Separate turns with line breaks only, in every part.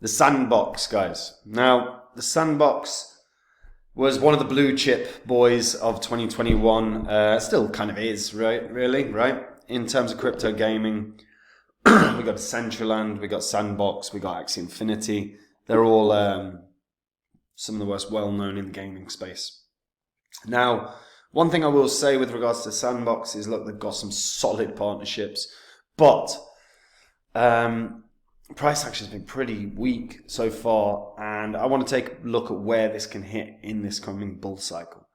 The Sandbox, guys. Now, the Sandbox was one of the blue chip boys of 2021. Still kind of is, right? Really, right? In terms of crypto gaming, we got Decentraland, we got Sandbox, we got Axie Infinity. They're all some of the most well-known in the gaming space. Now, one thing I will say with regards to Sandbox is, look, they've got some solid partnerships, but price action has been pretty weak so far, and I want to take a look at where this can hit in this coming bull cycle.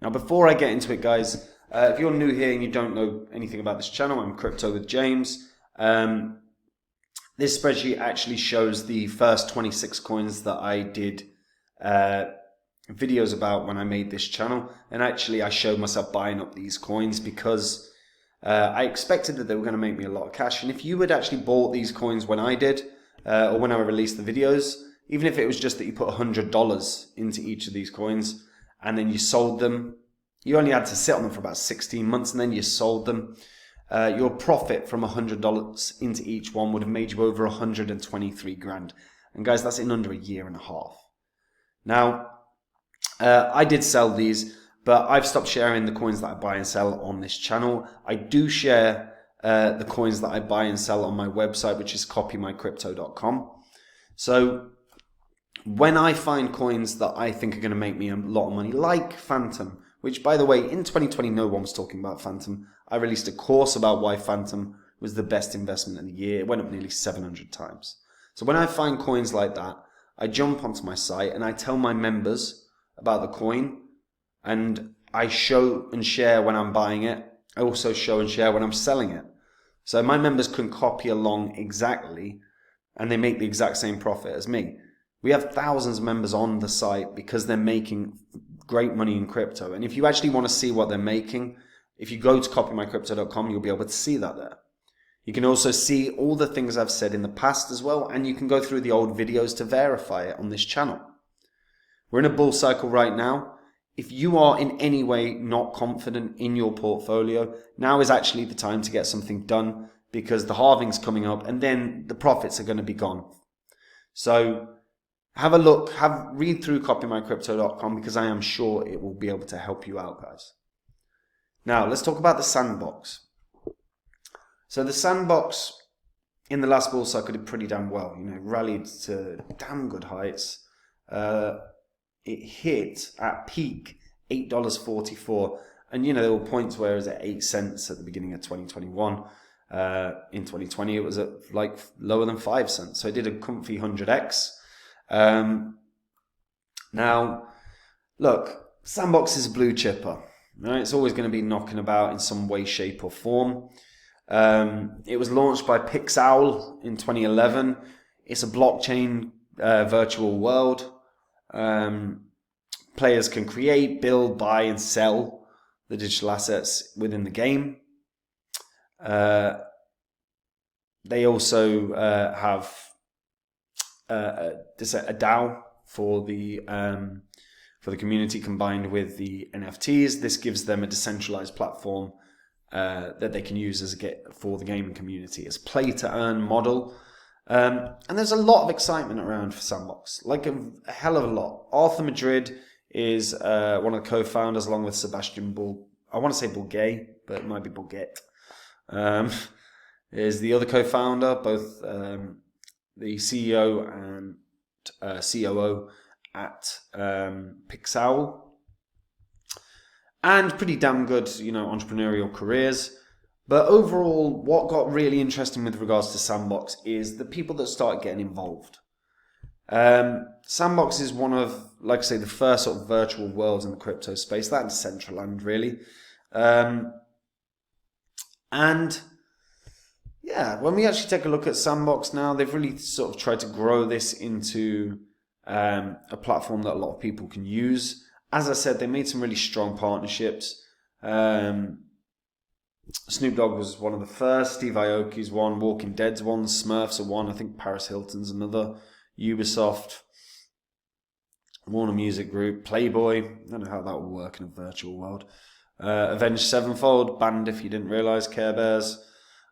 Now, before I get into it, guys, if you're new here and you don't know anything about this channel, I'm Crypto with James. This spreadsheet actually shows the first 26 coins that I did videos about when I made this channel, and actually I showed myself buying up these coins because I expected that they were going to make me a lot of cash. And if you had actually bought these coins when I did, or when I released the videos, even if it was just that you put $100 into each of these coins and then you sold them, you only had to sit on them for about 16 months and then you sold them, your profit from $100 into each one would have made you over 123 grand. And guys, that's in under a year and a half. Now, I did sell these, but I've stopped sharing the coins that I buy and sell on this channel. I do share the coins that I buy and sell on my website, which is copymycrypto.com. So when I find coins that I think are going to make me a lot of money, like Phantom, which, by the way, in 2020, no one was talking about Phantom. I released a course about why Phantom was the best investment of the year. It went up nearly 700 times. So when I find coins like that, I jump onto my site and I tell my members about the coin, and I show and share when I'm buying it. I also show and share when I'm selling it. So my members can copy along exactly, and they make the exact same profit as me. We have thousands of members on the site because they're making great money in crypto. And if you actually want to see what they're making, if you go to copymycrypto.com, you'll be able to see that there. You can also see all the things I've said in the past as well, and you can go through the old videos to verify it on this channel. We're in a bull cycle right now. If you are in any way not confident in your portfolio, now is actually the time to get something done, because the halving's coming up and then the profits are going to be gone. So have a look, read through copymycrypto.com, because I am sure it will be able to help you out, guys. Now, let's talk about the Sandbox. So the Sandbox in the last bull cycle did pretty damn well. You know, rallied to damn good heights. It hit at peak $8.44, and you know there were points where it was at 8 cents at the beginning of 2021. In 2020, it was at like lower than 5 cents, so it did a comfy 100x. Now, look, Sandbox is a blue chipper, right? It's always going to be knocking about in some way, shape, or form. It was launched by Pixowl in 2011. It's a blockchain virtual world. Players can create, build, buy, and sell the digital assets within the game. They also have a DAO for the community combined with the NFTs. This gives them a decentralized platform that they can use for the gaming community as play to earn model. And there's a lot of excitement around for Sandbox, like a hell of a lot. Arthur Madrid is one of the co-founders, along with Sebastian I want to say Bourget, but it might be Bourget. Is the other co-founder, both the CEO and COO at Pixowl, and pretty damn good, you know, entrepreneurial careers. But overall, what got really interesting with regards to Sandbox is the people that started getting involved. Sandbox is one of, like I say, the first sort of virtual worlds in the crypto space. That and Decentraland, really. And yeah, when we actually take a look at Sandbox now, they've really sort of tried to grow this into a platform that a lot of people can use. As I said, they made some really strong partnerships. Snoop Dogg was one of the first, Steve Aoki's one, Walking Dead's one, Smurfs are one, I think Paris Hilton's another, Ubisoft, Warner Music Group, Playboy, I don't know how that will work in a virtual world, Avenged Sevenfold, Band if you didn't realise, Care Bears,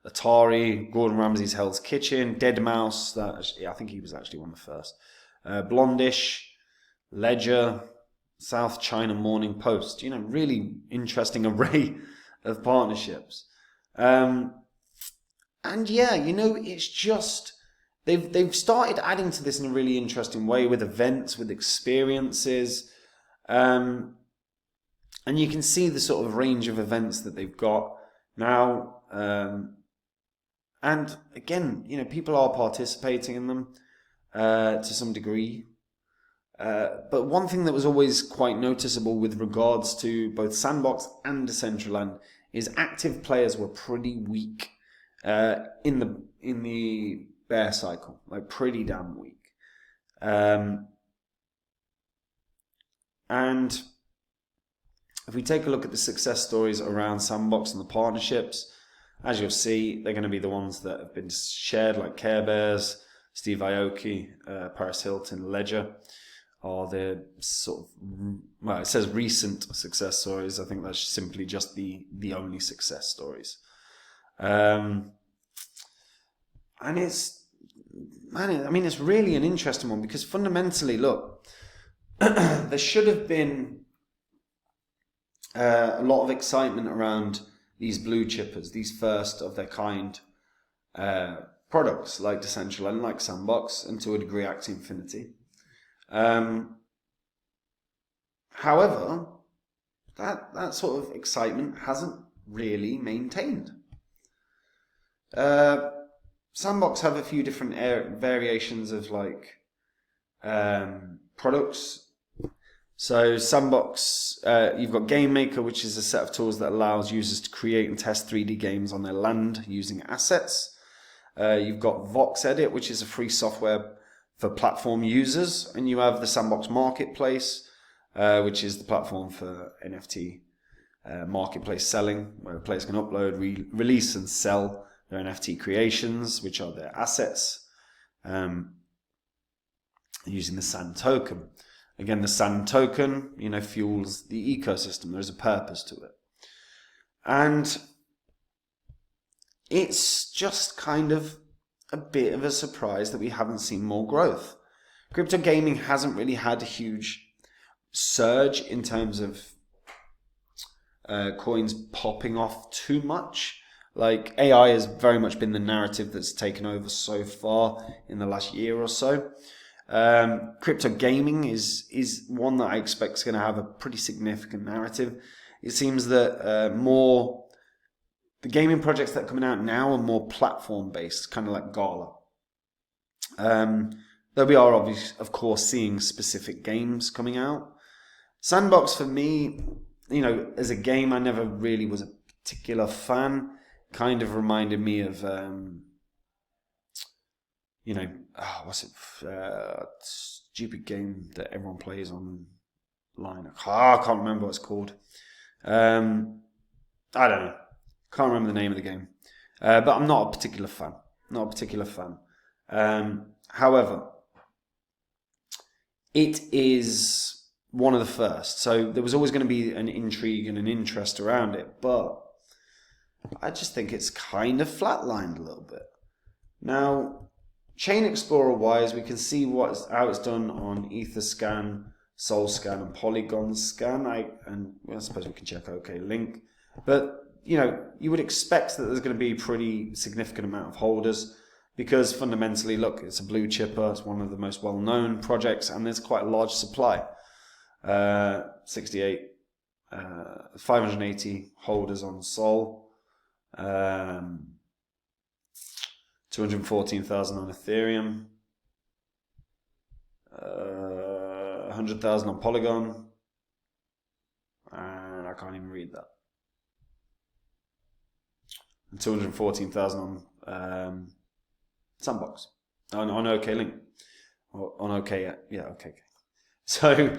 Atari, Gordon Ramsay's Hell's Kitchen, Dead Mouse. I think he was actually one of the first. Blondish, Ledger, South China Morning Post. Really interesting array of partnerships. And yeah, it's just they've started adding to this in a really interesting way with events, with experiences, and you can see the sort of range of events that they've got now. And again, people are participating in them to some degree. But one thing that was always quite noticeable with regards to both Sandbox and Decentraland is active players were pretty weak in the bear cycle, like pretty damn weak. And if we take a look at the success stories around Sandbox and the partnerships, as you'll see, they're going to be the ones that have been shared, like Care Bears, Steve Aoki, Paris Hilton, Ledger, are the sort of, well, it says recent success stories. I think that's simply just the only success stories. And it's really an interesting one because fundamentally, look, there should have been a lot of excitement around these blue chippers, these first of their kind products like Decentraland, like Sandbox, and to a degree Axie Infinity. However, that sort of excitement hasn't really maintained. Sandbox have a few different variations of like products. So Sandbox, you've got Game Maker, which is a set of tools that allows users to create and test 3D games on their land using assets. You've got Vox Edit, which is a free software for platform users, and you have the Sandbox Marketplace, which is the platform for NFT marketplace selling, where players can upload, release and sell their NFT creations, which are their assets, using the SAND token. Again, the SAND token, fuels the ecosystem. There's a purpose to it. And it's just kind of a bit of a surprise that we haven't seen more growth. Crypto gaming hasn't really had a huge surge in terms of coins popping off too much. Like AI has very much been the narrative that's taken over so far in the last year or so. Crypto gaming is one that I expect is going to have a pretty significant narrative. It seems that the gaming projects that are coming out now are more platform based, kind of like Gala. Though we are of course seeing specific games coming out. Sandbox for me, as a game, I never really was a particular fan. Kind of reminded me of what's it? Stupid game that everyone plays online. I can't remember what it's called. I don't know. Can't remember the name of the game. But I'm not a particular fan. However, it is one of the first. So there was always going to be an intrigue and an interest around it. But I just think it's kind of flatlined a little bit. Now, Chain Explorer wise, we can see how it's done on Etherscan, SolScan, and Polygon Scan. I suppose we can check OK Link. But you would expect that there's going to be a pretty significant amount of holders because fundamentally, look, it's a blue chipper. It's one of the most well-known projects, and there's quite a large supply. 580 holders on Sol. 214,000 on Ethereum, 100,000 on Polygon, and I can't even read that. And 214,000 on Sandbox, on OK Link, on OK, yeah, OK. So,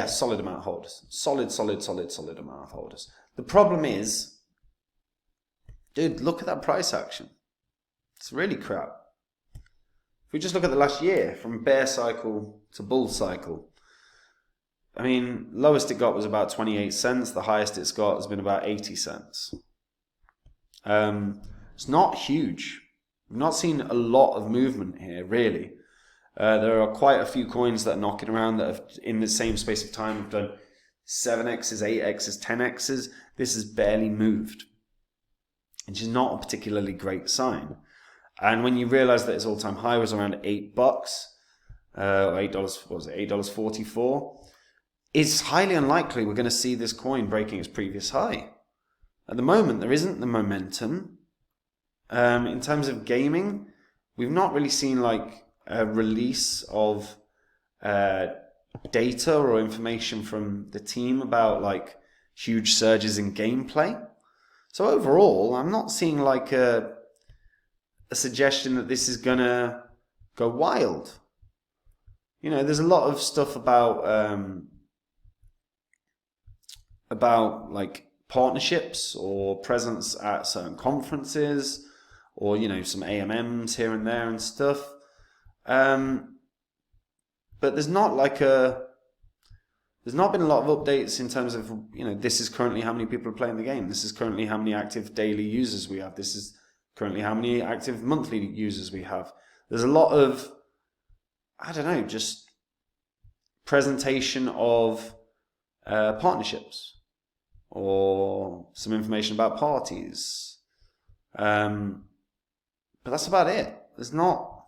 solid amount of holders, solid amount of holders. The problem is, dude, look at that price action. It's really crap. If we just look at the last year, from bear cycle to bull cycle, I mean, lowest it got was about 28 cents. The highest it's got has been about 80 cents. It's not huge. We've not seen a lot of movement here, really. There are quite a few coins that are knocking around that have, in the same space of time, have done 7x's, 8x's, 10x's. This has barely moved, which is not a particularly great sign. And when you realize that its all-time high was around $8, or $8, what was it, $8.44, it's highly unlikely we're going to see this coin breaking its previous high. At the moment, there isn't the momentum. In terms of gaming, we've not really seen like a release of data or information from the team about like huge surges in gameplay. So overall, I'm not seeing like a suggestion that this is gonna go wild. You know, there's a lot of stuff about like partnerships or presence at certain conferences, or you know, some AMMs here and there and stuff. But there's not been a lot of updates in terms of, you know, this is currently how many people are playing the game. This is currently how many active daily users we have. This is currently how many active monthly users we have. There's a lot of, I don't know, just presentation of partnerships or some information about parties. But that's about it. There's not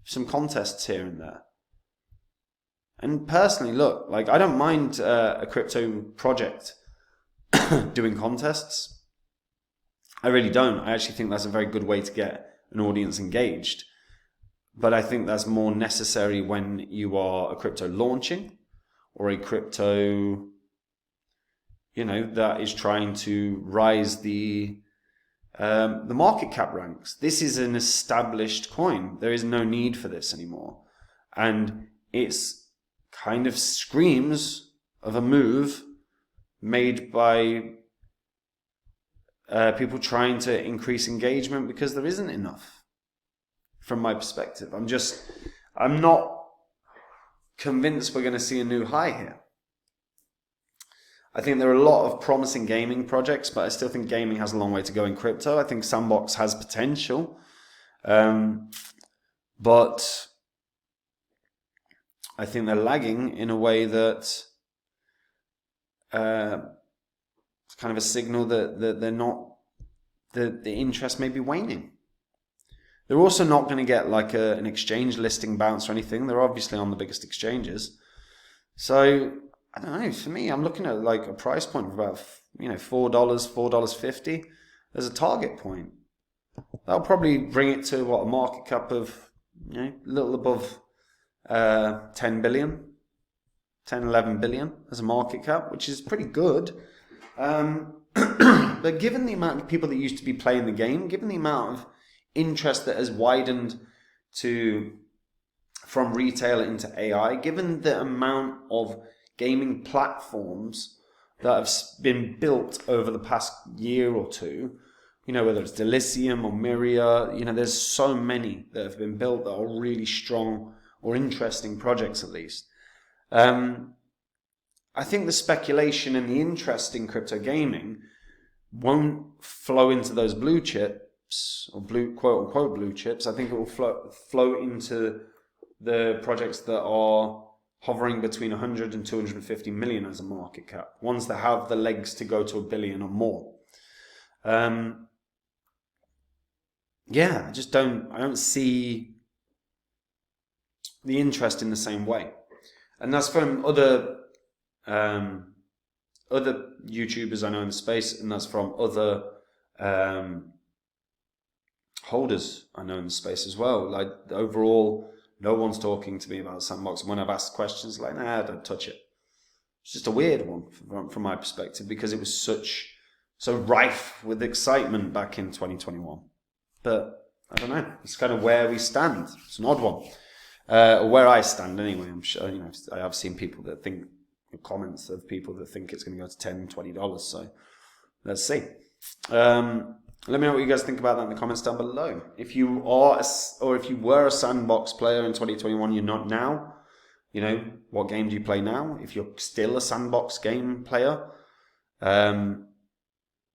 some contests here and there. And personally, look, like I don't mind a crypto project doing contests. I really don't. I actually think that's a very good way to get an audience engaged. But I think that's more necessary when you are a crypto launching or a crypto, you know, that is trying to rise the market cap ranks. This is an established coin. There is no need for this anymore. And it's kind of screams of a move made by people trying to increase engagement because there isn't enough, from my perspective. I'm not convinced we're going to see a new high here. I think there are a lot of promising gaming projects, but I still think gaming has a long way to go in crypto. I think Sandbox has potential, but I think they're lagging in a way that it's kind of a signal that they're not, the interest may be waning. They're also not going to get like an exchange listing bounce or anything. They're obviously on the biggest exchanges. So I don't know. For me, I'm looking at like a price point of about, you know, $4, $4.50 as a target point. That'll probably bring it to what, a market cap of, you know, a little above 10 billion, 10, 11 billion as a market cap, which is pretty good. But given the amount of people that used to be playing the game, given the amount of interest that has widened from retail into AI, given the amount of gaming platforms that have been built over the past year or two, you know, whether it's Delicium or Myria, you know, there's so many that have been built that are really strong or interesting projects at least. I think the speculation and the interest in crypto gaming won't flow into those blue chips or quote unquote blue chips. I think it will flow into the projects that are hovering between 100 and 250 million as a market cap, ones that have the legs to go to $1 billion or more. I don't see the interest in the same way. And that's from other YouTubers I know in the space, and that's from other holders I know in the space as well. Like overall, no one's talking to me about Sandbox. And when I've asked questions, like, nah, don't touch it. It's just a weird one from my perspective because it was so rife with excitement back in 2021. But I don't know. It's kind of where we stand. It's an odd one. Where I stand anyway. I'm sure, you know, I have seen people that think, comments of people that think it's going to go to $10, $20. So let's see. Let me know what you guys think about that in the comments down below. If you are, or if you were a Sandbox player in 2021, you're not now. You know, what game do you play now? If you're still a Sandbox game player, what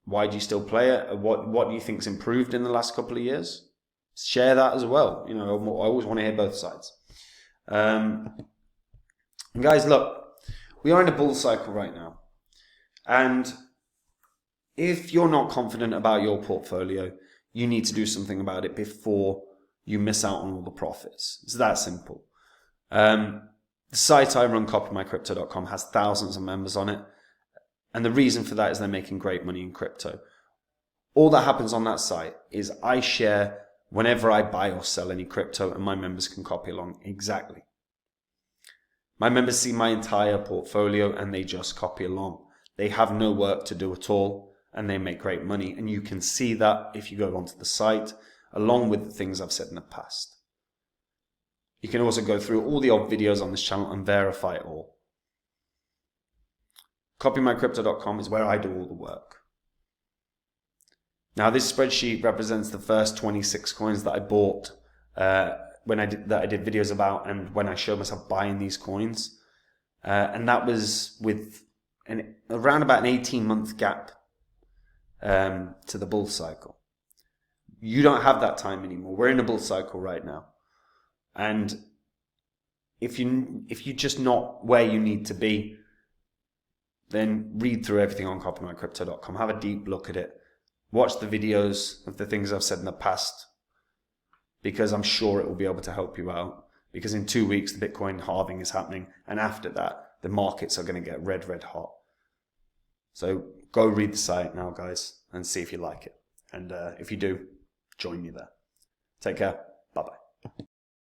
Why do you still play it? What do you think's improved in the last couple of years? Share that as well. You know, I always want to hear both sides. And guys, look, we are in a bull cycle right now. And if you're not confident about your portfolio, you need to do something about it before you miss out on all the profits. It's that simple. The site I run, copymycrypto.com, has thousands of members on it. And the reason for that is they're making great money in crypto. All that happens on that site is I share whenever I buy or sell any crypto, and my members can copy along exactly. My members see my entire portfolio and they just copy along. They have no work to do at all and they make great money. And you can see that if you go onto the site, along with the things I've said in the past. You can also go through all the old videos on this channel and verify it all. Copymycrypto.com is where I do all the work. Now this spreadsheet represents the first 26 coins that I bought when I did videos about, and when I showed myself buying these coins. And that was with around about an 18-month gap to the bull cycle. You don't have that time anymore. We're in a bull cycle right now. And if you're just not where you need to be, then read through everything on copymycrypto.com. Have a deep look at it. Watch the videos of the things I've said in the past, because I'm sure it will be able to help you out. Because in 2 weeks, the Bitcoin halving is happening. And after that, the markets are going to get red, red hot. So go read the site now, guys, and see if you like it. And if you do, join me there. Take care.